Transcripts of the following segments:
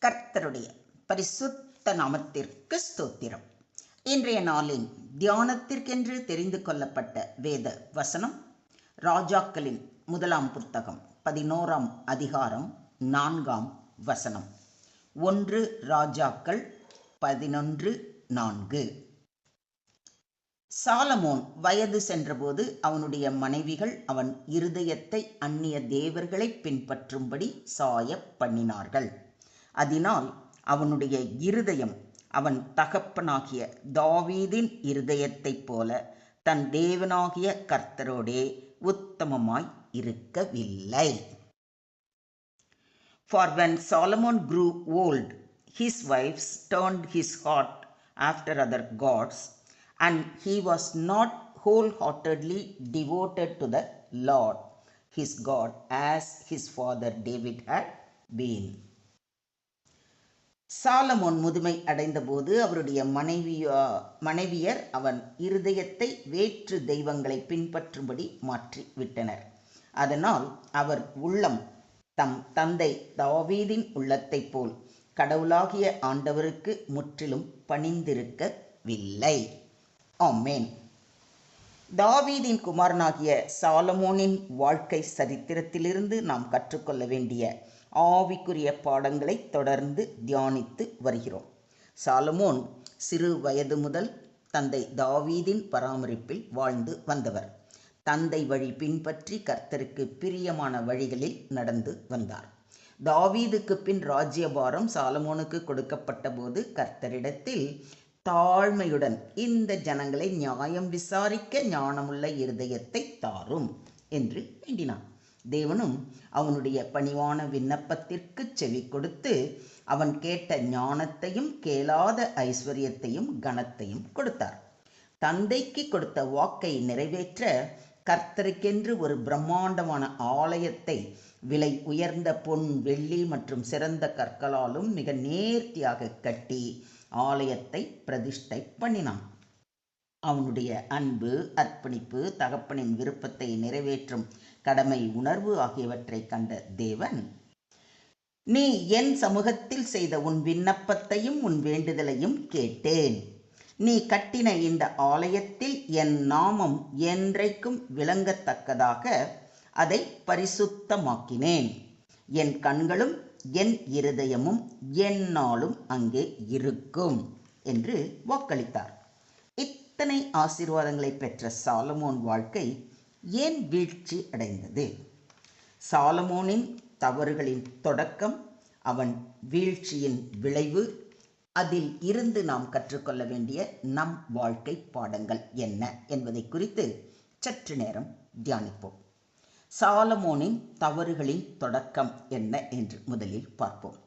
கர்த்தருடைய பரிசுத்த நாமத்திற்கு ஸ்தோத்திரம். இன்றைய நாளின் தியானத்திற்கென்று தெரிந்து கொள்ளப்பட்ட வேத வசனம் ராஜாக்களின் முதலாம் புத்தகம் 11ஆம் அதிகாரம் 4ஆம் வசனம். 1 ராஜாக்கள் 11:4. சாலமோன் வயது சென்றபோது அவனுடைய மனைவிகள் அவன் இருதயத்தை அந்நிய தேவர்களை பின்பற்றும்படி சாய பண்ணினார்கள். அதனால் அவனுடைய இருதயம் அவன் தகப்பனாகிய தாவீதின் இருதயத்தைப் போல தன் தேவனாகிய கர்த்தரோடே உத்தமமாய் இருக்கவில்லை. For when Solomon grew old, his wives turned his heart after other gods, and he was not wholeheartedly devoted to the Lord his God as his father David had been. Solomon முதுமை அடைந்தபோது அவருடைய மனைவியர் அவன் இருதயத்தை வேற்று தெய்வங்களை பின்பற்றும்படி மாற்றி விட்டனர். அதனால் அவர் உள்ளம் தம் தந்தை தாவீதின் உள்ளத்தைப் போல் கடவுளாகிய ஆண்டவருக்கு முற்றிலும் பணிந்திருக்கவில்லை. ஆமென். தாவீதின் குமாரனாகிய சாலமோனின் வாழ்க்கை சரித்திரத்திலிருந்து நாம் கற்றுக்கொள்ள வேண்டிய ஆவிக்குரிய பாடங்களை தொடர்ந்து தியானித்து வருகிறோம். சாலமோன் சிறு வயது முதல் தந்தை தாவீதின் பராமரிப்பில் வாழ்ந்து வந்தவர். தந்தை வழி பின்பற்றி கர்த்தருக்கு பிரியமான வழிகளில் நடந்து வந்தார். தாவீதுக்கு பின் ராஜ்யபாரம் சாலமோனுக்கு கொடுக்கப்பட்ட போது கர்த்தரிடத்தில் தாழ்மையுடன் இந்த ஜனங்களை நியாயம் விசாரிக்க ஞானமுள்ள இருதயத்தை தாரும் என்று வேண்டினான். தேவனும் அவனுடைய பணிவான விண்ணப்பத்திற்கு செவி கொடுத்து அவன் கேட்ட ஞானத்தையும் கேளாத ஐஸ்வர்யத்தையும் கனத்தையும் கொடுத்தார். தந்தைக்கு கொடுத்த வாக்கை நிறைவேற்ற கர்த்தருக்கென்று ஒரு பிரம்மாண்டமான ஆலயத்தை விலை உயர்ந்த பொன், வெள்ளி மற்றும் சிறந்த கற்களாலும் மிக நேர்த்தியாக கட்டி ஆலயத்தை பிரதிஷ்டை பண்ணினான். அவனுடைய அன்பு, அர்ப்பணிப்பு, தகப்பனின் விருப்பத்தை நிறைவேற்றும் கடமை உணர்வு ஆகியவற்றை கண்ட தேவன், நீ என் சமூகத்தில் செய்த உன் விண்ணப்பத்தையும் உன் வேண்டுதலையும் கேட்டேன். நீ கட்டின இந்த ஆலயத்தில் என் நாமம் என்றைக்கும் விளங்கத்தக்கதாக அதை பரிசுத்தமாக்கினேன். என் கண்களும் என் இருதயமும் எந்நாளும் அங்கே இருக்கும் என்று வாக்களித்தார். இத்தனை ஆசீர்வாதங்களை பெற்ற சாலமோன் வாழ்க்கை ஏன் வீழ்ச்சி அடைந்தது? சாலமோனின் தவறுகளின் தொடக்கம், அவன் வீழ்ச்சியின் விளைவு, அதில் இருந்து நாம் கற்றுக்கொள்ள வேண்டிய நம் வாழ்க்கை பாடங்கள் என்ன என்பதை குறித்து சற்று நேரம் தியானிப்போம். சாலமோனின் தவறுகளின் தொடக்கம் என்ன என்று முதலில் பார்ப்போம்.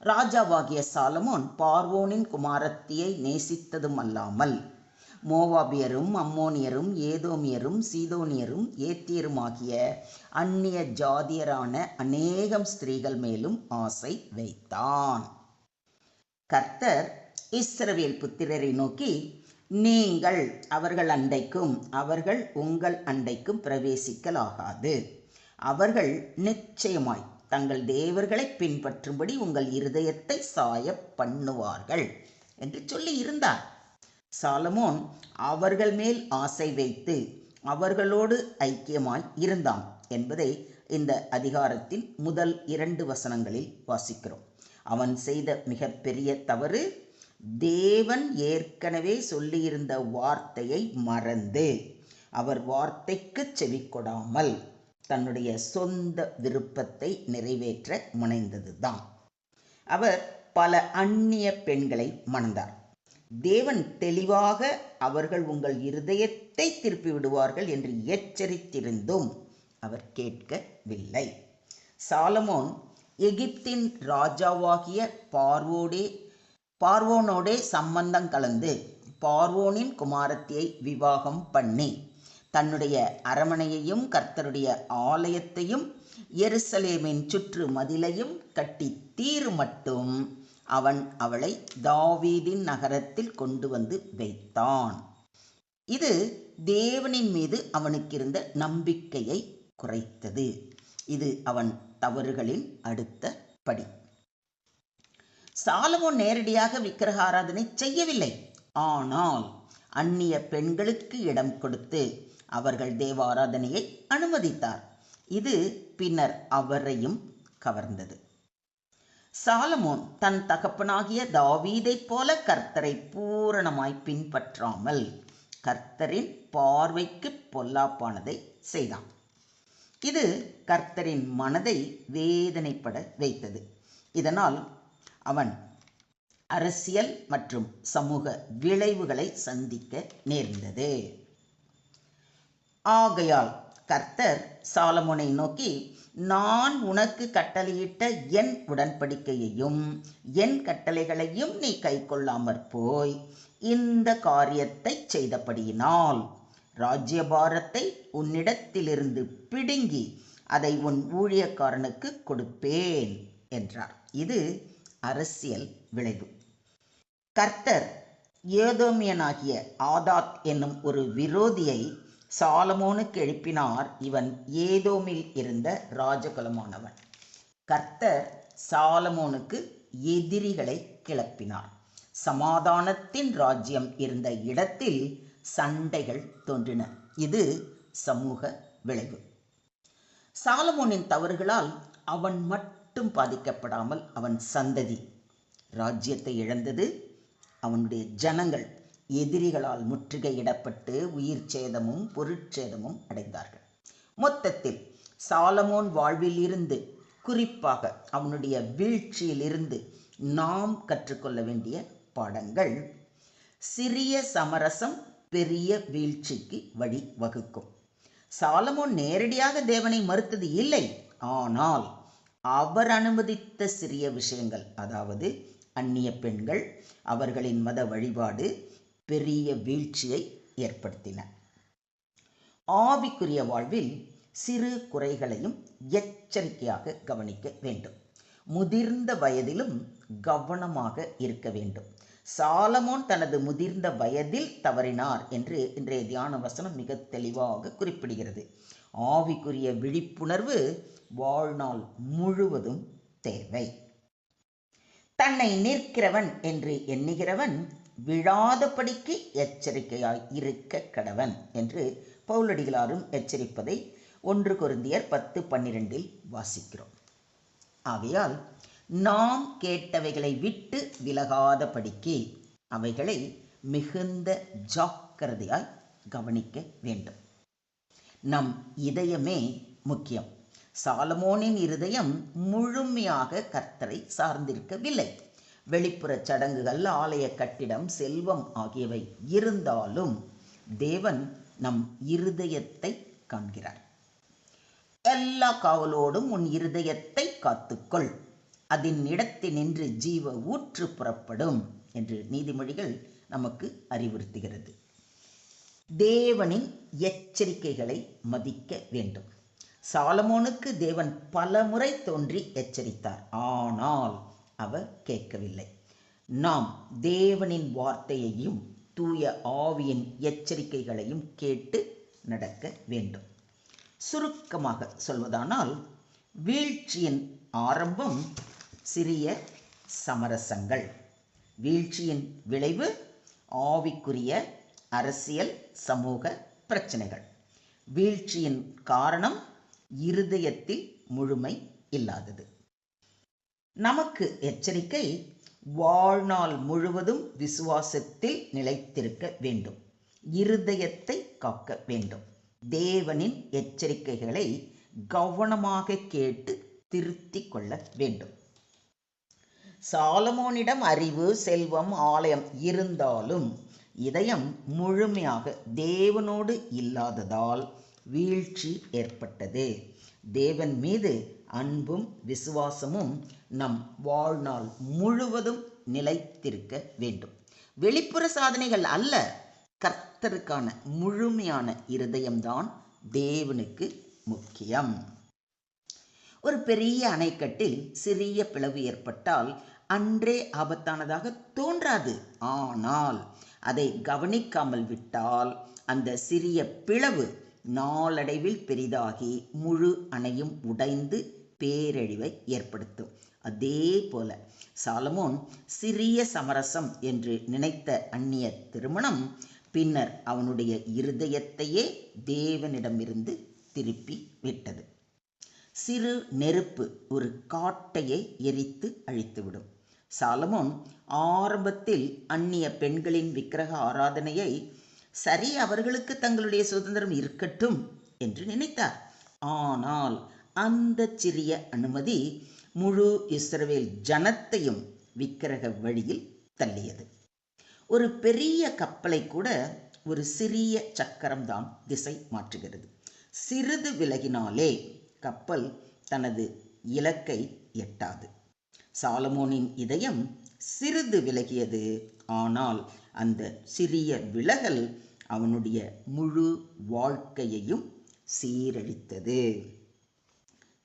ராஜாவாகிய சாலமோன் பார்வோனின் குமாரத்தியை நேசித்ததும் அல்லாமல் மோவாபியரும், அம்மோனியரும், ஏதோமியரும், சீதோனியரும், ஏத்தியருமாகிய அந்நிய ஜாதியரான அநேகம் ஸ்திரீகள் மேலும் ஆசை வைத்தான். கர்த்தர் இஸ்ரவேல் புத்திரரை நோக்கி, நீங்கள் அவர்கள் அண்டைக்கும் அவர்கள் உங்கள் அண்டைக்கும் பிரவேசிக்கலாகாது. அவர்கள் நிச்சயமாய் தங்கள் தேவர்களை பின்பற்றும்படி உங்கள் இருதயத்தை சாய பண்ணுவார்கள் என்று சொல்லி இருந்தார். சாலமோன் அவர்கள் மேல் ஆசை வைத்து அவர்களோடு ஐக்கியமாய் இருந்தான் என்பதை இந்த அதிகாரத்தின் முதல் 2 வசனங்களில் வாசிக்கிறோம். அவன் செய்த மிகப்பெரிய தவறு, தேவன் ஏற்கனவே சொல்லியிருந்த வார்த்தையை மறந்து அவர் வார்த்தைக்கு செவி கொடாமல் தன்னுடைய சொந்த விருப்பத்தை நிறைவேற்ற முனைந்ததுதான். அவர் பல அந்நிய பெண்களை மணந்தார். தேவன் தெளிவாக அவர்கள் உங்கள் இருதயத்தை திருப்பி விடுவார்கள் என்று எச்சரித்திருந்தும் அவர் கேட்கவில்லை. சாலமோன் எகிப்தின் ராஜாவாகிய பார்வோனோடே சம்பந்தம் கலந்து பார்வோனின் குமாரத்தியை விவாகம் பண்ணி தன்னுடைய அரமனையையும் கர்த்தருடைய ஆலயத்தையும் எருசலேமின் சுற்று மதிலையும் கட்டி தீரு மட்டும் அவன் அவளை தாவீதின் நகரத்தில் கொண்டு வந்து வைத்தான். இது தேவனின் மீது அவனுக்கிருந்த நம்பிக்கையை குறைத்தது. இது அவன் தவறுகளின் அடுத்த படி. சாலமோன் நேரடியாக விக்கிரக ஆராதனை செய்யவில்லை. ஆனால் அந்நிய பெண்களுக்கு இடம் கொடுத்து அவர்கள் தேவாராதனையை அனுமதித்தார். இது பின்னர் அவரையும் கவர்ந்தது. சாலமோன் தன் தகப்பனாகிய தாவீதைப் போல கர்த்தரை பூரணமாய் பின்பற்றாமல் கர்த்தரின் பார்வைக்கு பொல்லாப்பானதை செய்தான். இது கர்த்தரின் மனதை வேதனைப்பட வைத்தது. இதனால் அவன் அரசியல் மற்றும் சமூக விளைவுகளை சந்திக்க நேர்ந்தது. ஆகையால் கர்த்தர் சாலமோனை நோக்கி, நான் உனக்கு கட்டளையிட்ட என் உடன்படிக்கையையும் என் கட்டளைகளையும் நீ கைக்கொள்ளாமற் போய் இந்த காரியத்தை செய்தபடியினால் ராஜ்யபாரத்தை உன்னிடத்திலிருந்து பிடுங்கி அதை உன் ஊழியக்காரனுக்கு கொடுப்பேன் என்றார். இது அரசியல் விளைவு. கர்த்தர் ஏதோமியனாகிய ஆதாத் என்னும் ஒரு விரோதியை சாலமோனுக்கு எழுப்பினார். இவன் ஏதோமில் இருந்த ராஜகுலமானவன். கர்த்தர் சாலமோனுக்கு எதிரிகளை கிளப்பினார். சமாதானத்தின் ராஜ்யம் இருந்த இடத்தில் சண்டைகள் தோன்றின. இது சமூக விளைவு. சாலமோனின் தவறுகளால் அவன் மட்டும் பாதிக்கப்படாமல் அவன் சந்ததி ராஜ்யத்தை இழந்தது. அவனுடைய ஜனங்கள் எதிரிகளால் முற்றுகையிடப்பட்டு உயிர் சேதமும் பொருட்சேதமும் அடைந்தார்கள். மொத்தத்தில் சாலமோன் வாழ்வில் இருந்து, குறிப்பாக அவனுடைய வீழ்ச்சியிலிருந்து நாம் கற்றுக்கொள்ள வேண்டிய பாடங்கள்: சிறிய சமரசம் பெரிய வீழ்ச்சிக்கு வழி வகுக்கும். சாலமோன் நேரடியாக தேவனை மறுத்தது இல்லை. ஆனால் அவர் அனுமதித்த சிறிய விஷயங்கள், அதாவது அந்நிய பெண்கள், அவர்களின் மத வழிபாடு பெரிய வீழ்ச்சியை ஏற்படுத்தின. ஆவிக்குரிய வாழ்வில் சிறு குறைகளையும் எச்சரிக்கையாக கவனிக்க வேண்டும். முதிர்ந்த வயதிலும் கவனமாக இருக்க வேண்டும். சாலமோன் தனது முதிர்ந்த வயதில் தவறினார் என்று இன்றைய தியான வசனம் மிக தெளிவாக குறிப்பிடுகிறது. ஆவிக்குரிய விழிப்புணர்வு வாழ்நாள் முழுவதும் தேவை. தன்னை நிற்கிறவன் என்று எண்ணுகிறவன் விழாதபடிக்கு எச்சரிக்கையாய் இருக்க கடவன் என்று பவுலடிகளாரும் எச்சரிப்பதை 1 கொரிந்தியர் 10:12 வாசிக்கிறோம். ஆகையால் நாம் கேட்டவைகளை விட்டு விலகாதபடிக்கு அவைகளை மிகுந்த ஜாக்கிரதையாய் கவனிக்க வேண்டும். நம் இதயமே முக்கியம். சாலமோனின் இருதயம் முழுமையாக கர்த்தரை சார்ந்திருக்கவில்லை. வெளிப்புற சடங்குகள், ஆலய கட்டிடம், செல்வம் ஆகியவை இருந்தாலும் தேவன் நம் இருதயத்தை காண்கிறார். எல்லா காவலோடும் உன் இருதயத்தை காத்துக்கொள், அதன் இடத்தினின்று ஜீவ ஊற்று புறப்படும் என்று நீதிமொழிகள் நமக்கு அறிவுறுத்துகிறது. தேவனின் எச்சரிக்கைகளை மதிக்க வேண்டும். சாலமோனுக்கு தேவன் பலமுறை தோன்றி எச்சரித்தார். ஆனால் அவர் கேட்கவில்லை. நாம் தேவனின் வார்த்தையையும் தூய ஆவியின் எச்சரிக்கைகளையும் கேட்டு நடக்க வேண்டும். சுருக்கமாக சொல்வதானால், வீழ்ச்சியின் ஆரம்பம் சிறிய சமரசங்கள். வீழ்ச்சியின் விளைவு ஆவிக்குரிய, அரசியல், சமூக பிரச்சனைகள். வீழ்ச்சியின் காரணம் இருதயத்தில் முழுமை இல்லாதது. நமக்கு எச்சரிக்கை: வாழ்நாள் முழுவதும் விசுவாசத்தில் நிலைத்திருக்க வேண்டும். இருதயத்தை காக்க வேண்டும். தேவனின் எச்சரிக்கைகளை கவனமாக கேட்டு திருத்திக் கொள்ள வேண்டும். சாலமோனிடம் அறிவு, செல்வம், ஆலயம் இருந்தாலும் இதயம் முழுமையாக தேவனோடு இல்லாததால் வீழ்ச்சி ஏற்பட்டது. தேவன் மீது அன்பும் விசுவாசமும் நம் வாழ்நாள் முழுவதும் நிலைத்திருக்க வேண்டும். வெளிப்புற சாதனைகள் அல்ல, கர்த்தருக்கான முழுமையான இருதயம்தான் தேவனுக்கு முக்கியம். ஒரு பெரிய அணைக்கட்டில் சிறிய பிளவு ஏற்பட்டால் அன்றே ஆபத்தானதாக தோன்றாது. ஆனால் அதை கவனிக்காமல் விட்டால் அந்த சிறிய பிளவு நாளடைவில் பெரிதாகி முழு அணையும் உடைந்து பேரழிவை ஏற்படுத்தும். அதே போல சாலமோன் சிறிய சமரசம் என்று நினைத்த அந்நிய திருமணம் பின்னர் அவனுடைய இருதயத்தையே தேவனிடமிருந்து திருப்பி விட்டது. சிறு நெருப்பு ஒரு காட்டையை எரித்து அழித்துவிடும். சாலமோன் ஆரம்பத்தில் அந்நிய பெண்களின் விக்கிரக ஆராதனையை சரி, அவர்களுக்கு தங்களுடைய சுதந்திரம் இருக்கட்டும் என்று நினைத்தார். ஆனால் அந்த சிறிய அனுமதி முழு இஸ்ரவேல் ஜனத்தையும் விக்கிரக வழியில் தள்ளியது. ஒரு பெரிய கப்பலை கூட ஒரு சிறிய சக்கரம்தான் திசை மாற்றுகிறது. சிறிது விலகினாலே கப்பல் தனது இலக்கை எட்டாது. சாலமோனின் இதயம் சிறிது விலகியது. ஆனால் அந்த சிறிய விலகல் அவனுடைய முழு வாழ்க்கையையும் சீரழித்தது.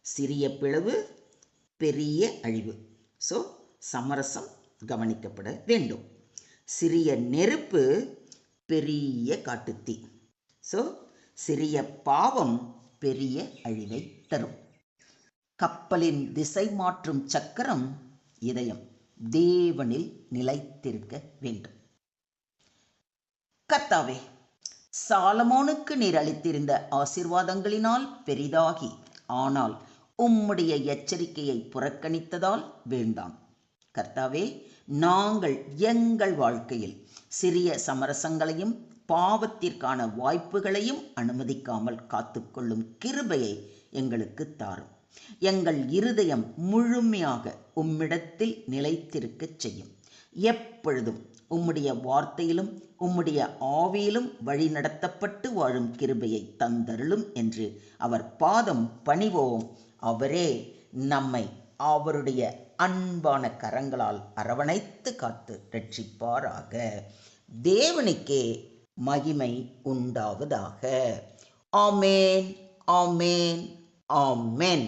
சிறிய பிளவு பெரிய அழிவு. ஸோ சமரசம் கவனிக்கப்பட வேண்டும். சிறிய நெருப்பு பெரிய காட்டுத்தீ. ஸோ சிறிய பாவம் பெரிய அழிவை தரும். கப்பலின் திசை மாற்றும் சக்கரம் இதயம் தேவனில் நிலைத்திருக்க வேண்டும். கர்த்தாவே, சாலமோனுக்கு நீர் அளித்திருந்த ஆசீர்வாதங்களினால் பெரிதாகி, ஆனால் உம்முடைய எச்சரிக்கையை புறக்கணித்ததால் வீழ்ந்தான். கர்த்தாவே, நாங்கள் எங்கள் வாழ்க்கையில் சிறிய சமரசங்களையும் பாவத்திற்கான வாய்ப்புகளையும் அனுமதிக்காமல் காத்துக்கொள்ளும் கிருபையை எங்களுக்கு தாரும். எங்கள் இருதயம் முழுமையாக உம்மிடத்தில் நிலைத்திருக்கச் செய்யும். எப்பொழுதும் உம்முடைய வார்த்தையிலும் உம்முடைய ஆவியிலும் வழி நடத்தப்பட்டு வாழும் கிருபையை தந்தருளும் என்று அவர் பாதம் பணிவோம். அவரே நம்மை அவருடைய அன்பான கரங்களால் அரவணைத்து காத்து ரட்சிப்பாராக. தேவனுக்கே மகிமை உண்டாவதாக. ஆமேன், ஆமேன், ஆமேன்.